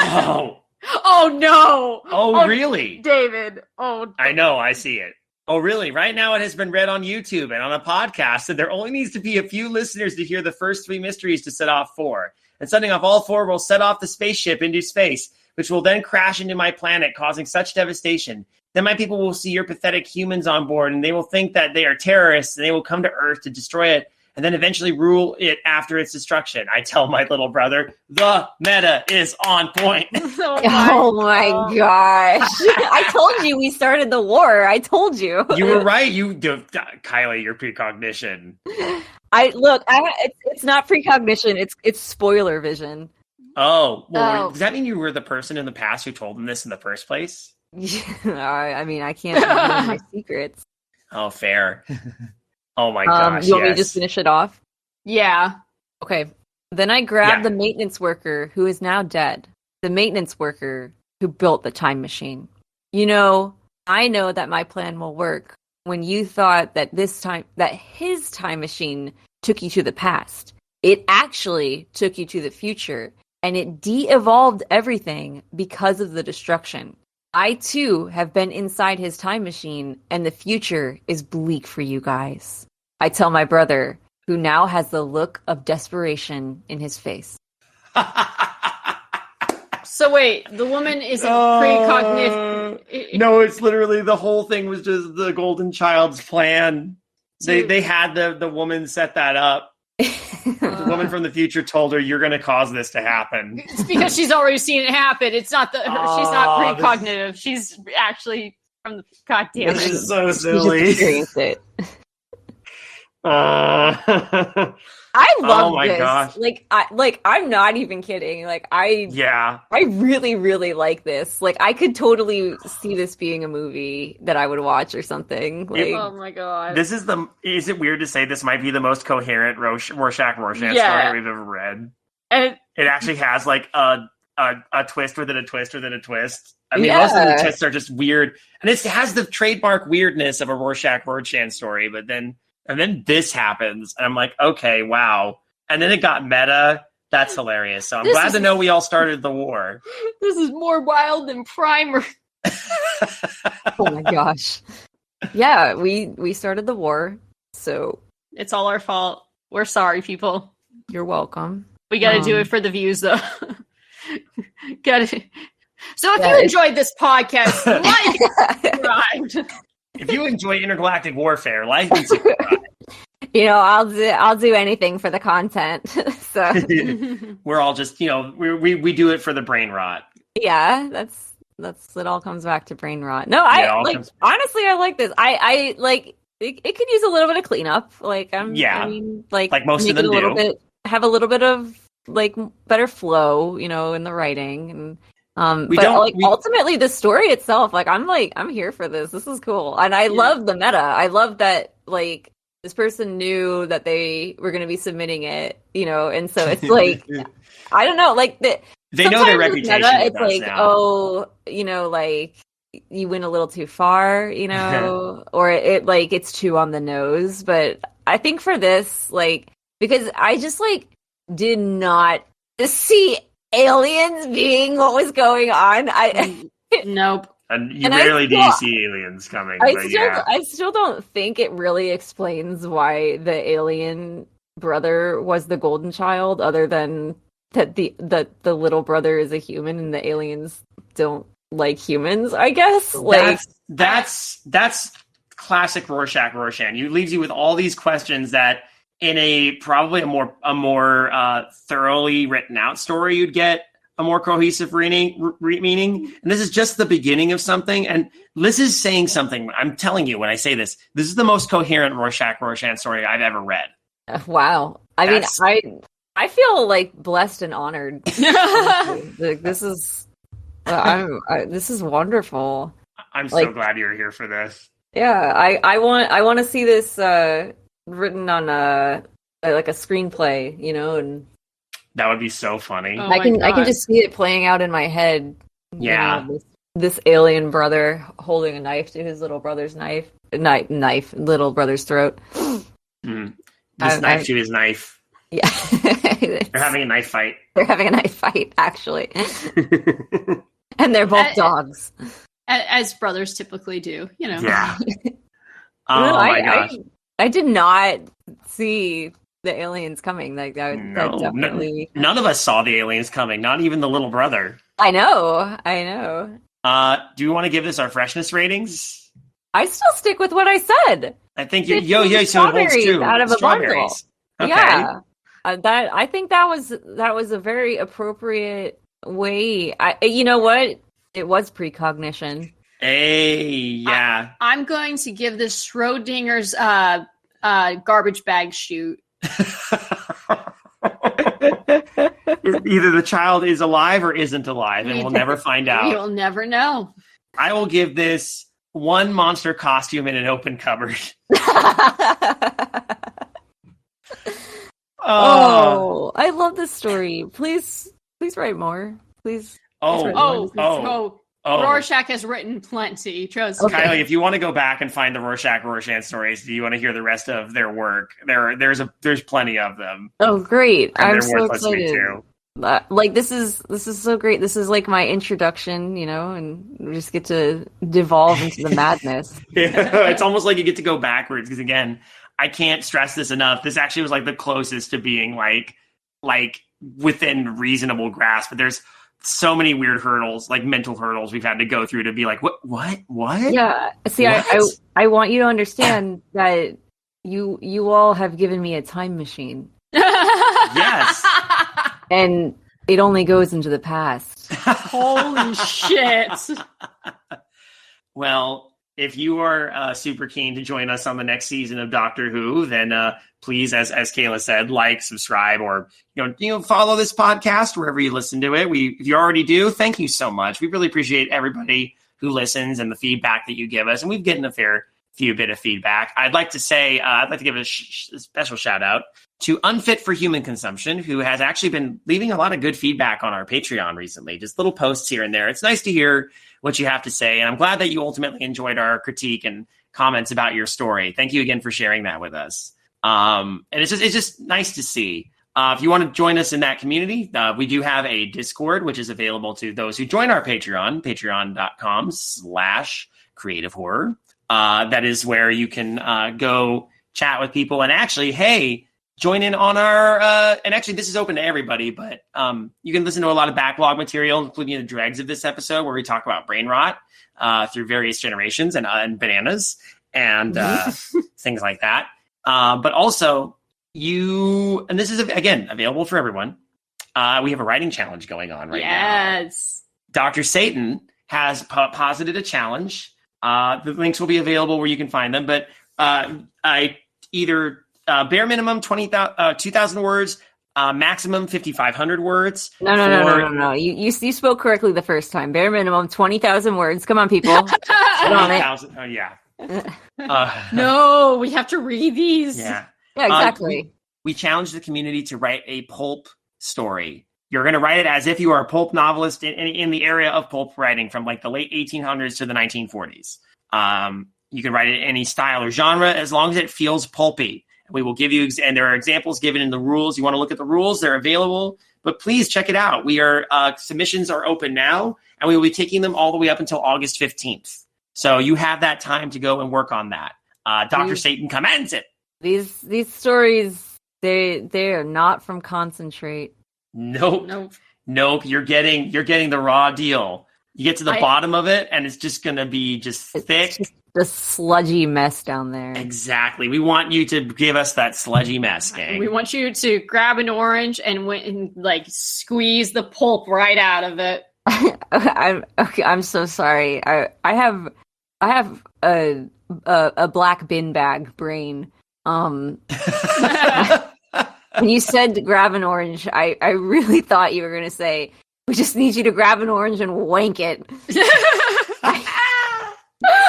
Oh. Oh no. Oh, really? David. Oh. I know, I see it. Oh, really? Right now it has been read on YouTube and on a podcast, and there only needs to be a few listeners to hear the first 3 mysteries to set off 4. And setting off all 4 will set off the spaceship into space, which will then crash into my planet, causing such devastation. Then my people will see your pathetic humans on board, and they will think that they are terrorists, and they will come to Earth to destroy it, and then eventually rule it after its destruction. I tell my little brother, the meta is on point. Oh my gosh. I told you we started the war. I told you. You were right. Kylie, your precognition. It's not precognition. It's spoiler vision. Oh, well, does that mean you were the person in the past who told him this in the first place? I mean, I can't reveal my secrets. Oh, fair. Oh my gosh. You want me to just finish it off? Yeah. Okay. Then I grabbed the maintenance worker who is now dead. The maintenance worker who built the time machine. You know, I know that my plan will work when you thought that his time machine took you to the past. It actually took you to the future, and it de-evolved everything because of the destruction. I too have been inside his time machine, and the future is bleak for you guys. I tell my brother, who now has the look of desperation in his face. So wait, the woman isn't precognition. No, it's literally the whole thing was just the golden child's plan. They had the woman set that up. The woman from the future told her, "You're going to cause this to happen." It's because she's already seen it happen. It's not she's not precognitive. She's actually from the goddamn. This is so silly. Experienced it. I love this. Gosh. I'm not even kidding. I really, really like this. Like, I could totally see this being a movie that I would watch or something. Oh my god! Is it weird to say this might be the most coherent Rorshack Rorshan story we've ever read? And it actually has like a twist within a twist within a twist. I mean, most of the twists are just weird, and it has the trademark weirdness of a Rorshack Rorshan story. But then this happens, and I'm like, okay, wow. And then it got meta. That's hilarious. So I'm glad to know we all started the war. This is more wild than Primer. Oh my gosh. Yeah, we started the war, so it's all our fault. We're sorry, people. You're welcome. We got to do it for the views, though. Got it. So if you enjoyed this podcast, like and subscribe. If you enjoy intergalactic warfare, like and subscribe. You know, I'll do anything for the content. So we're all just, we do it for the brain rot. Yeah, that's it. All comes back to brain rot. No, honestly, I like this. I like it could use a little bit of cleanup. Like like most of them do. Have a little bit of like better flow, in the writing, and ultimately the story itself. Like I'm here for this. This is cool, and I love the meta. I love that this person knew that they were going to be submitting it, and so it's like I don't know, like they know their reputation. Meta, it's like now. Like you went a little too far, or it's too on the nose. But I think for this, because I just did not see aliens being what was going on. Nope. And you rarely do you see aliens coming. I still don't think it really explains why the alien brother was the golden child, other than that the little brother is a human and the aliens don't like humans, I guess. That's classic Rorshack Rorshan. It leaves you with all these questions that in probably a more thoroughly written out story you'd get a more cohesive meaning. And this is just the beginning of something. And Liz is saying something. I'm telling you, when I say this is the most coherent Rorshack Rorshan story I've ever read. Wow. I mean, I feel like blessed and honored. Like, this is this is wonderful. I'm so Like, glad you're here for this. yeah, I want to see this written on like a screenplay, you know, and That would be so funny. Oh I my can God. just see it playing out in my head. Yeah. You know, this alien brother holding a knife to his little brother's little brother's throat. Mm. This knife to his knife. Yeah. They're having a knife fight. They're having a knife fight, actually. And they're both dogs. As brothers typically do, you know. Yeah. No, My gosh. I did not see the aliens coming. Like that No, definitely. none of us saw the aliens coming, not even the little brother. I know. Do you want to give this our freshness ratings? I still stick with what I said. I think It's so it holds strawberries too. out of a bundle. Okay. Yeah. I think that was a very appropriate way. You know what? It was precognition. Hey, yeah. I'm going to give this Schrodinger's garbage bag shoot. Either the child is alive or isn't alive, and we'll never find out. You'll never know. I will give this one monster costume in an open cupboard. Oh, I love this story. Please write more. Please. Rorshack has written plenty. Trust me. Kylie, if you want to go back and find the Rorshack Rorshan stories, do you want to hear the rest of their work? There's plenty of them. Oh, great! And I'm they're so worth listening excited. to. Like this is so great. This is like my introduction, you know, and we just get to devolve into the madness. Yeah, it's almost like you get to go backwards because again, I can't stress this enough. This actually was like the closest to being like within reasonable grasp, but there's so many weird hurdles, like mental hurdles we've had to go through to be like, what? Yeah. See, What? I want you to understand that you all have given me a time machine. Yes. And it only goes into the past. Holy shit. Well, if you are super keen to join us on the next season of Doctor Who, then please, as Kaela said, like, subscribe, or follow this podcast wherever you listen to it. If you already do, thank you so much. We really appreciate everybody who listens and the feedback that you give us, and we've gotten a fair few bit of feedback. I'd like to say I'd like to give a special shout out to Unfit for Human Consumption, who has actually been leaving a lot of good feedback on our Patreon recently, just little posts here and there. It's nice to hear what you have to say, and I'm glad that you ultimately enjoyed our critique and comments about your story. Thank you again for sharing that with us. And it's just nice to see. If you want to join us in that community, we do have a Discord, which is available to those who join our Patreon, patreon.com/creative horror. That is where you can go chat with people, and actually, hey, join in on our, and actually this is open to everybody, but you can listen to a lot of backlog material, including the dregs of this episode where we talk about brain rot through various generations and bananas and things like that. But also and this is, again, available for everyone. We have a writing challenge going on right now. Yes. Dr. Satan has posited a challenge. The links will be available where you can find them, but I either bare minimum 2,000 words, maximum 5,500 words. No. You spoke correctly the first time. Bare minimum 20,000 words. Come on, people. Get on it. Oh yeah. No, we have to read these. Yeah. Yeah, exactly. We challenge the community to write a pulp story. You're going to write it as if you are a pulp novelist in the area of pulp writing from like the late 1800s to the 1940s. You can write it in any style or genre as long as it feels pulpy. We will give you, and there are examples given in the rules. You want to look at the rules, they're available, but please check it out. Submissions are open now, and we will be taking them all the way up until August 15th. So you have that time to go and work on that. Dr. Satan commands it. These stories, they are not from concentrate. Nope. You're getting the raw deal. You get to the bottom of it, and it's just going to be thick. Just a sludgy mess down there. Exactly. We want you to give us that sludgy mess, gang. We want you to grab an orange and squeeze the pulp right out of it. I'm so sorry. I have a black bin bag brain. When you said grab an orange, I really thought you were going to say, we just need you to grab an orange and wank it.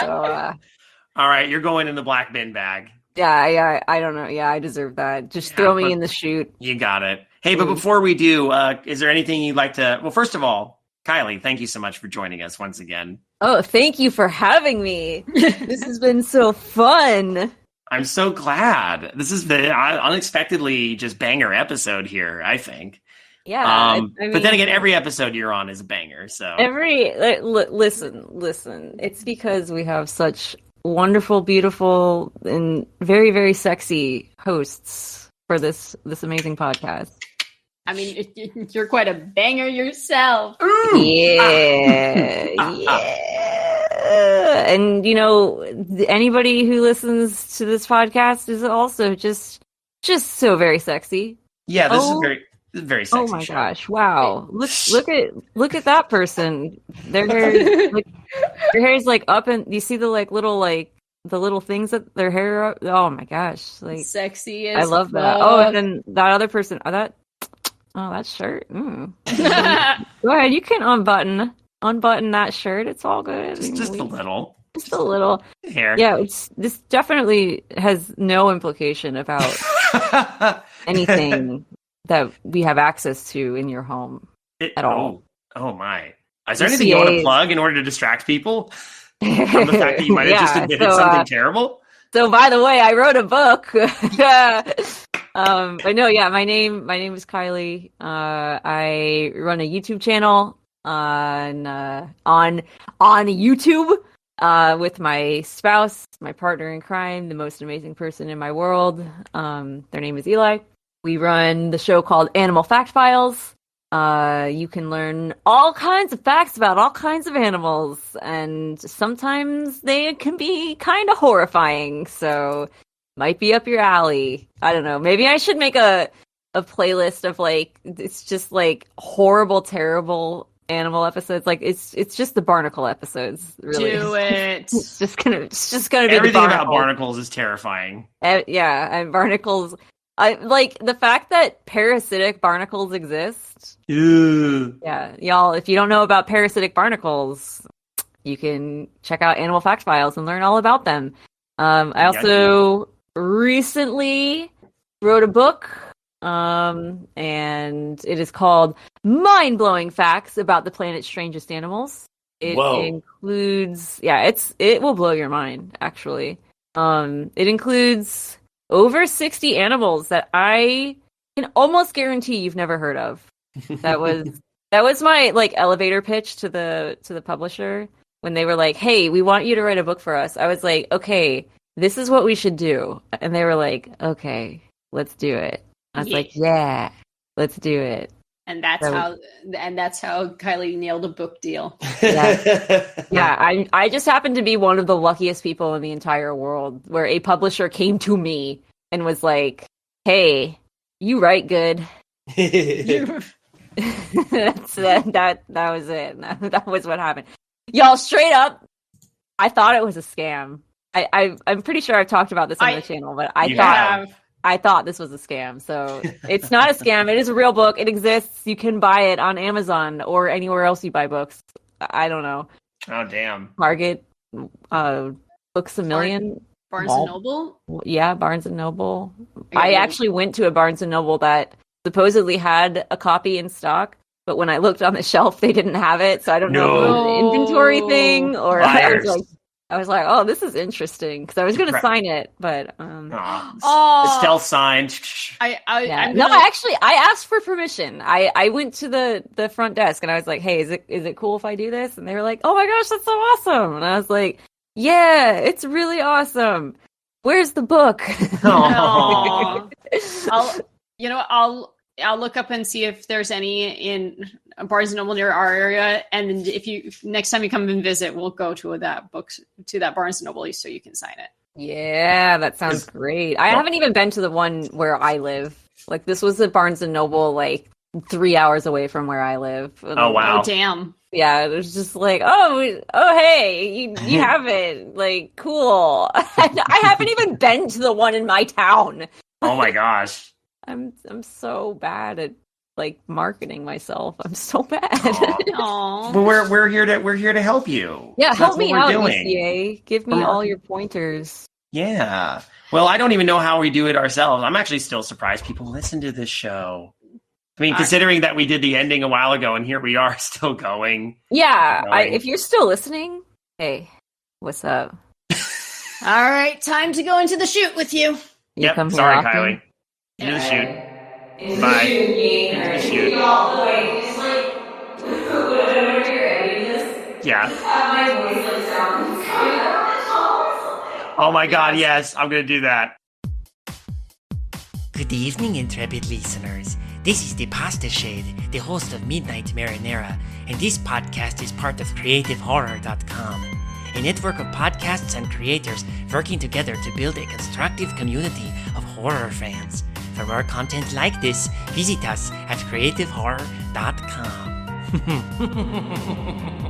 All right, you're going in the black bin bag. Yeah, I don't know. Yeah, I deserve that. Just throw me in the chute. You got it. Hey, but before we do, is there anything you'd like to... Well, first of all, Kylie, thank you so much for joining us once again. Oh, thank you for having me. This has been so fun. I'm so glad. This is the unexpectedly just banger episode here, I think. Yeah. I mean, but then again, every episode you're on is a banger. So listen. It's because we have such wonderful, beautiful, and very, very sexy hosts for this amazing podcast. I mean, you're quite a banger yourself. Yeah. And anybody who listens to this podcast is also just so very sexy. Yeah, this is very sexy. Oh my gosh! Wow! Look at that person. Their hair, their hair is up, and you see the the little things that their hair are. Oh my gosh! Sexy. I love that. Oh, and then that other person. That shirt. Go ahead. You can unbutton that shirt. It's all good. Just a little. Just a little hair. Yeah, this definitely has no implication about anything that we have access to in your home at all. Oh my. Is there anything you want to plug in order to distract people from the fact that you might have just admitted something terrible? So by the way, I wrote a book. But no, yeah, my name is Kylie. I run a YouTube channel on YouTube with my spouse, my partner in crime, the most amazing person in my world. Their name is Eli. We run the show called Animal Fact Files. You can learn all kinds of facts about all kinds of animals, and sometimes they can be kind of horrifying, so might be up your alley. I don't know. Maybe I should make a playlist of it's just horrible, terrible animal episodes. It's just the barnacle episodes, really. Do it. It's just gonna be everything about barnacles is terrifying. Yeah, and barnacles. I like the fact that parasitic barnacles exist. Ew. Yeah, y'all, if you don't know about parasitic barnacles, you can check out Animal Fact Files and learn all about them. I also recently wrote a book, and it is called Mind-Blowing Facts About the Planet's Strangest Animals. It includes, it will blow your mind, actually. It includes over 60 animals that I can almost guarantee you've never heard of. That was my elevator pitch to the publisher when they were like, "Hey, we want you to write a book for us." I was like, "Okay, this is what we should do." And they were like, "Okay, let's do it." I was like, "Yeah, let's do it." And that's how Kylie nailed a book deal. Yeah, I just happened to be one of the luckiest people in the entire world where a publisher came to me and was like, "Hey, you write good." That was it. That was what happened. Y'all, straight up, I thought it was a scam. I'm pretty sure I've talked about this on the channel, but I thought this was a scam. So it's not a scam. It is a real book. It exists. You can buy it on Amazon or anywhere else you buy books. I don't know. Oh, damn. Target, Books A Million. Barnes and Noble? Yeah, Barnes and Noble. I actually went to a Barnes and Noble that supposedly had a copy in stock, but when I looked on the shelf, they didn't have it. So I don't know if it was an inventory thing or I was like, "Oh, this is interesting," because I was going to sign it, but stealth sign. I asked for permission. I went to the front desk and I was like, "Hey, is it cool if I do this?" And they were like, "Oh my gosh, that's so awesome!" And I was like, "Yeah, it's really awesome. Where's the book?" I'll look up and see if there's any in Barnes and Noble near our area, and if next time you come and visit, we'll go to that Barnes and Noble so you can sign it. Yeah, that sounds great. I haven't even been to the one where I live. This was a Barnes and Noble 3 hours away from where I live. Oh wow! Oh damn! Yeah, there's just like, oh, hey, you haven't, like, cool. I haven't even been to the one in my town. Oh my gosh. I'm so bad at like marketing myself. I'm so bad. Aw. Well, we're here to help you. Yeah, That's help what me we're out, doing. UCA. Give me all your pointers. Yeah. Well, I don't even know how we do it ourselves. I'm actually still surprised people listen to this show. I mean, considering that we did the ending a while ago and here we are still going. Yeah, if you're still listening, hey, what's up? All right, time to go into the shoot with you. Yep, sorry, Kylie. Into the shoot. Bye. Into the shoot. It's like whenever you're editing this, Yeah. have my voice like sounds coming out of the phone or something. Oh my god, yes, I'm gonna do that. Good evening, intrepid listeners. This is the Pasta Shade, the host of Midnight Marinara, and this podcast is part of CreativeHorror.com, a network of podcasts and creators working together to build a constructive community of horror fans. For more content like this, visit us at CreativeHorror.com.